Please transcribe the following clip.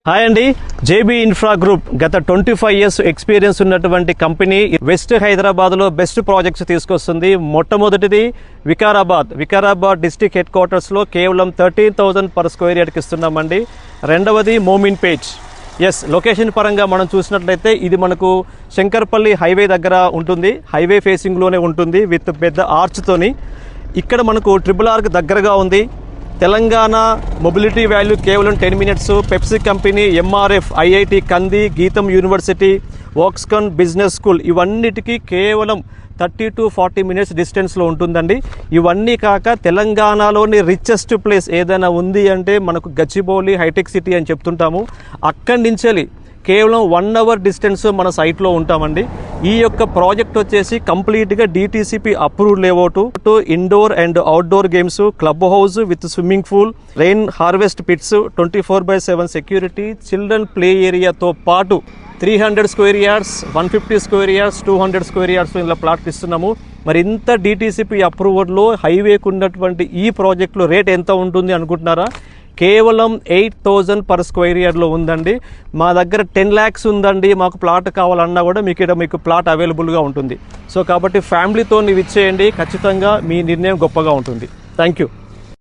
Hi అండి, JB infra group గత 25 years experience ఉన్నటువంటి కంపెనీ వెస్ట్ హైదరాబాద్లో బెస్ట్ ప్రాజెక్ట్స్ తీసుకొస్తుంది. మొట్టమొదటిది వికారాబాద్ డిస్ట్రిక్ట్ హెడ్ క్వార్టర్స్లో కేవలం 13,000 పర్ స్క్వేర్ యార్డ్కి ఇస్తున్నామండి. రెండవది మోమిన్ పేజ్. ఎస్, లొకేషన్ పరంగా మనం చూసినట్లయితే ఇది మనకు శంకర్పల్లి హైవే దగ్గర ఉంటుంది, హైవే ఫేసింగ్లోనే ఉంటుంది విత్ పెద్ద ఆర్చ్తోని. ఇక్కడ మనకు RRRకి దగ్గరగా ఉంది. తెలంగాణ మొబిలిటీ వాల్యూ కేవలం 10 minutes. Pepsi company, MRF, IIT కంది, గీతం యూనివర్సిటీ, వాక్స్కాన్ బిజినెస్ స్కూల్ ఇవన్నిటికీ కేవలం 30 to 40 మినిట్స్ డిస్టెన్స్లో ఉంటుందండి. ఇవన్నీ కాక తెలంగాణలోని రిచెస్ట్ ప్లేస్ ఏదైనా ఉంది అంటే మనకు గచ్చిబౌలి హైటెక్ సిటీ అని చెప్తుంటాము. అక్కడి నుంచి కేవలం 1 అవర్ డిస్టెన్స్ మన సైట్లో ఉంటామండి. ఈ యొక్క ప్రాజెక్ట్ వచ్చేసి కంప్లీట్గా DTCP approved layout, indoor and outdoor games, club house with swimming pool, rain harvest pits, 24/7 security, children play ఏరియాతో పాటు 300 square yards, 150 square yards, 200 square yards ఇలా ప్లాట్లు ఇస్తున్నాము. మరి ఇంత DTCP అప్రూవ్డ్లో హైవేకు ఉన్నటువంటి ఈ ప్రాజెక్టులో రేట్ ఎంత ఉంటుంది అనుకుంటున్నారా? కేవలం 8,000 పర్ స్క్వేర్ యార్డ్లో ఉందండి. మా దగ్గర 10 lakhs ఉందండి, మాకు ప్లాట్ కావాలన్నా కూడా మీకు ప్లాట్ అవైలబుల్గా ఉంటుంది. సో కాబట్టి ఫ్యామిలీతో ఇచ్చేయండి, ఖచ్చితంగా మీ నిర్ణయం గొప్పగా ఉంటుంది. Thank you.